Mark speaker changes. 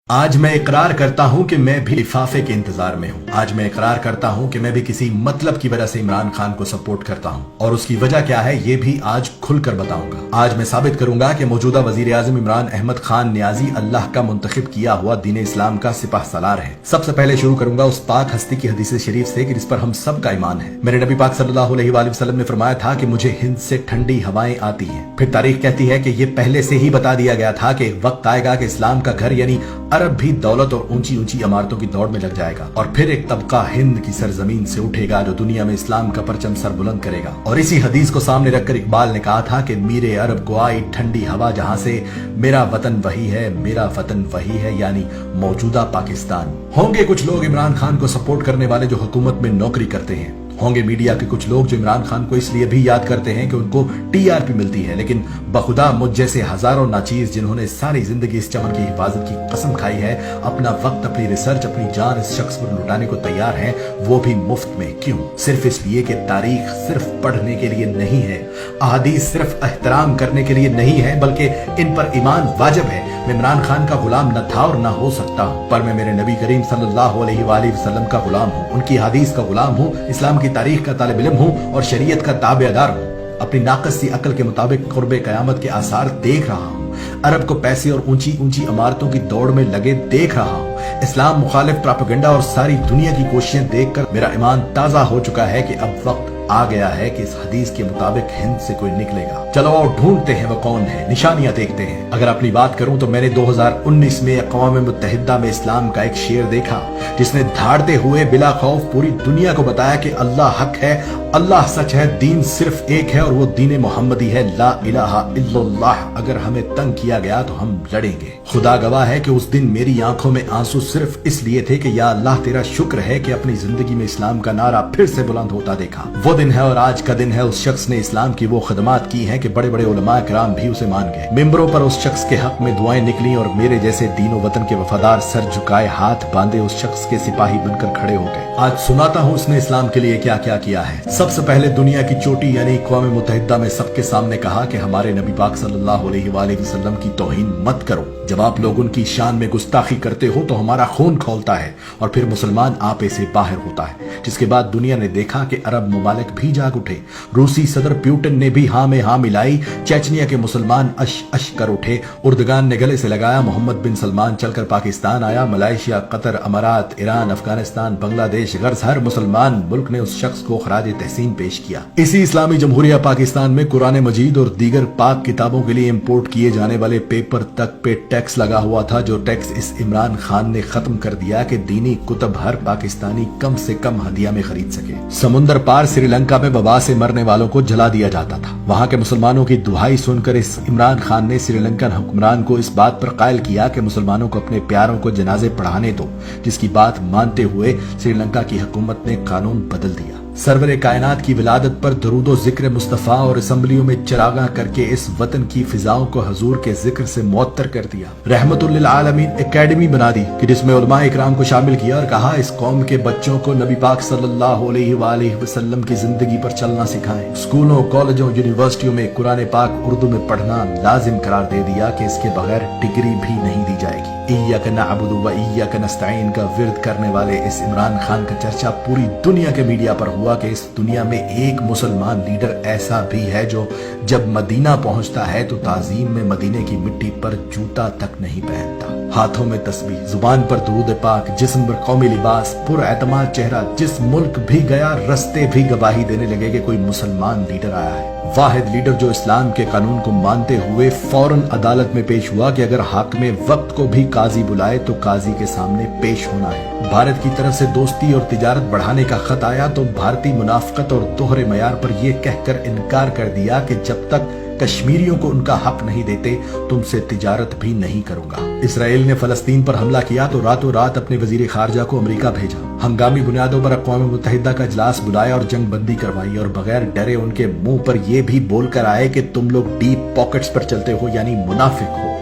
Speaker 1: آج میں اقرار کرتا ہوں کہ میں بھی لفافے کے انتظار میں ہوں۔ آج میں اقرار کرتا ہوں کہ میں بھی کسی مطلب کی وجہ سے عمران خان کو سپورٹ کرتا ہوں، اور اس کی وجہ کیا ہے یہ بھی آج کھل کر بتاؤں گا۔ آج میں ثابت کروں گا کہ موجودہ وزیر اعظم عمران احمد خان نیازی اللہ کا منتخب کیا ہوا دین اسلام کا سپہ سالار ہے۔ سب سے پہلے شروع کروں گا اس پاک ہستی کی حدیث شریف سے کہ جس پر ہم سب کا ایمان ہے۔ میرے نبی پاک صلی اللہ علیہ وآلہ وسلم نے فرمایا تھا کہ مجھے ہند سے ٹھنڈی ہوائیں آتی ہیں۔ پھر تاریخ کہتی ہے کہ یہ پہلے سے ہی بتا دیا گیا تھا کہ ایک وقت آئے گا کہ اسلام کا گھر یعنی عرب بھی دولت اور اونچی اونچی عمارتوں کی دوڑ میں لگ جائے گا، اور پھر ایک طبقہ ہند کی سرزمین سے اٹھے گا جو دنیا میں اسلام کا پرچم سر بلند کرے گا۔ اور اسی حدیث کو سامنے رکھ کر اقبال نے کہا تھا کہ میرے عرب کو آئی ٹھنڈی ہوا جہاں سے، میرا وطن وہی ہے، میرا وطن وہی ہے، یعنی موجودہ پاکستان۔ ہوں گے کچھ لوگ عمران خان کو سپورٹ کرنے والے جو حکومت میں نوکری کرتے ہیں، ہوں گے میڈیا کے کچھ لوگ جو عمران خان کو اس لیے بھی یاد کرتے ہیں کہ ان کو ٹی آر پی ملتی ہے، لیکن بخدا مجھ جیسے ہزاروں ناچیز جنہوں نے ساری زندگی اس چمن کی حفاظت کی قسم کھائی ہے، اپنا وقت، اپنی ریسرچ، اپنی جان اس شخص پر لٹانے کو تیار ہیں، وہ بھی مفت میں۔ کیوں؟ صرف اس لیے کہ تاریخ صرف پڑھنے کے لیے نہیں ہے، احادیث صرف احترام کرنے کے لیے نہیں ہے، بلکہ ان پر ایمان واجب ہے۔ میں عمران خان کا غلام نہ تھا اور نہ ہو سکتا ہوں، پر میں میرے نبی کریم صلی اللہ علیہ وآلہ وسلم کا غلام ہوں، ان کی حدیث کا غلام ہوں، اسلام کی تاریخ کا طالب علم ہوں اور شریعت کا تابع دار ہوں۔ اپنی ناقص سی عقل کے مطابق قرب قیامت کے آثار دیکھ رہا ہوں، عرب کو پیسے اور اونچی اونچی عمارتوں کی دوڑ میں لگے دیکھ رہا ہوں، اسلام مخالف پراپیگنڈا اور ساری دنیا کی کوششیں دیکھ کر میرا ایمان تازہ ہو چکا ہے کہ اب وقت آ گیا ہے کہ اس حدیث کے مطابق ہند سے کوئی نکلے گا۔ چلو اور ڈھونڈتے ہیں وہ کون ہے، نشانیاں دیکھتے ہیں۔ اگر اپنی بات کروں تو میں نے 2019 میں اقوام متحدہ میں اسلام کا ایک شعر دیکھا جس نے دھاڑتے ہوئے بلا خوف پوری دنیا کو بتایا کہ اللہ حق ہے، اللہ سچ ہے، دین صرف ایک ہے اور وہ دین محمدی ہے، لا الہ الا اللہ۔ اگر ہمیں تنگ کیا گیا تو ہم لڑیں گے۔ خدا گواہ ہے کہ اس دن میری آنکھوں میں آنسو صرف اس لیے تھے کہ یا اللہ تیرا شکر ہے کہ اپنی زندگی میں اسلام کا نعرہ پھر سے بلند ہوتا دیکھا۔ وہ دن ہے اور آج کا دن ہے اس شخص نے اسلام کی وہ خدمات کی ہیں کہ بڑے بڑے علماء کرام بھی اسے مان گئے۔ ممبروں پر اس شخص کے حق میں دعائیں نکلی اور میرے جیسے دین و وطن کے وفادار سر جھکائے ہاتھ باندھے اس شخص کے سپاہی بن کر کھڑے ہو گئے۔ آج سناتا ہوں اس نے اسلام کے لیے کیا کیا کیا ہے۔ سب سے پہلے دنیا کی چوٹی یعنی اقوام متحدہ میں سب کے سامنے کہا کہ ہمارے نبی پاک صلی اللہ علیہ وآلہ وسلم کی توہین مت کرو۔ جب آپ لوگ ان کی شان میں گستاخی کرتے ہو تو ہمارا خون کھولتا ہے اور پھر مسلمان آپے سے باہر ہوتا ہے۔ جس کے بعد دنیا نے دیکھا کہ عرب ممالک بھی جاگ اٹھے، روسی صدر پیوٹن نے بھی ہاں میں ہاں ملائی، چیچنیا کے مسلمان اش اش کر اٹھے، اردگان نے گلے سے لگایا، محمد بن سلمان چل کر پاکستان آیا، ملائیشیا، قطر، امارات، ایران، افغانستان، بنگلہ دیش، غرض ہر مسلمان ملک نے اس شخص کو خراج تحسین پیش کیا۔ اسی اسلامی جمہوریہ پاکستان میں قرآن مجید اور دیگر پاک کتابوں کے لیے امپورٹ کیے جانے والے پیپر تک پہ ٹیکس لگا ہوا تھا، جو ٹیکس اس عمران خان نے ختم کر دیا کہ دینی کتب ہر پاکستانی کم سے کم ہدیہ میں خرید سکے۔ سمندر پار سری لنکا میں وبا سے مرنے والوں کو جلا دیا جاتا تھا۔ وہاں کے مسلمانوں کی دہائی سن کر اس عمران خان نے سری لنکن حکمران کو اس بات پر قائل کیا کہ مسلمانوں کو اپنے پیاروں کو جنازے پڑھانے دو، جس کی بات مانتے ہوئے سری لنکا کی حکومت نے قانون بدل دیا۔ سرور کائنات کی ولادت پر درود و ذکر مصطفیٰ اور اسمبلیوں میں چراغاں کر کے اس وطن کی فضاؤں کو حضور کے ذکر سے معطر کر دیا۔ رحمت للعالمین اکیڈمی بنا دی کہ جس میں علماء اکرام کو شامل کیا اور کہا اس قوم کے بچوں کو نبی پاک صلی اللہ علیہ وآلہ وسلم کی زندگی پر چلنا سکھائیں۔ اسکولوں، کالجوں، یونیورسٹیوں میں قرآن پاک اردو میں پڑھنا لازم قرار دے دیا کہ اس کے بغیر ڈگری بھی نہیں دی جائے گی۔ ایاک نعبد و ایاک نستعین کا ورد کرنے والے اس عمران خان کا چرچا پوری دنیا کے میڈیا پر ہوا کہ اس دنیا میں ایک مسلمان لیڈر ایسا بھی ہے جو جب مدینہ پہنچتا ہے تو تعظیم میں مدینے کی مٹی پر جوتا تک نہیں پہنتا۔ ہاتھوں میں تسبیح، زبان پر درود پاک، جسم پر قومی لباس، پر اعتماد چہرہ، جس ملک بھی گیا رستے بھی گواہی دینے لگے کہ کوئی مسلمان لیڈر آیا ہے۔ واحد لیڈر جو اسلام کے قانون کو مانتے ہوئے فوراً عدالت میں پیش ہوا کہ اگر حاکم وقت کو بھی قاضی بلائے تو قاضی کے سامنے پیش ہونا ہے۔ بھارت کی طرف سے دوستی اور تجارت بڑھانے کا خط آیا تو بھارتی منافقت اور دوہرے معیار پر یہ کہہ کر انکار کر دیا کہ جب تک کشمیریوں کو ان کا حق نہیں دیتے تم سے تجارت بھی نہیں کروں گا۔ اسرائیل نے فلسطین پر حملہ کیا تو راتوں رات اپنے وزیر خارجہ کو امریکہ بھیجا، ہنگامی بنیادوں پر اقوام متحدہ کا اجلاس بلایا اور جنگ بندی کروائی، اور بغیر ڈرے ان کے منہ پر یہ بھی بول کر آئے کہ تم لوگ ڈیپ پاکٹس پر چلتے ہو یعنی منافق ہو۔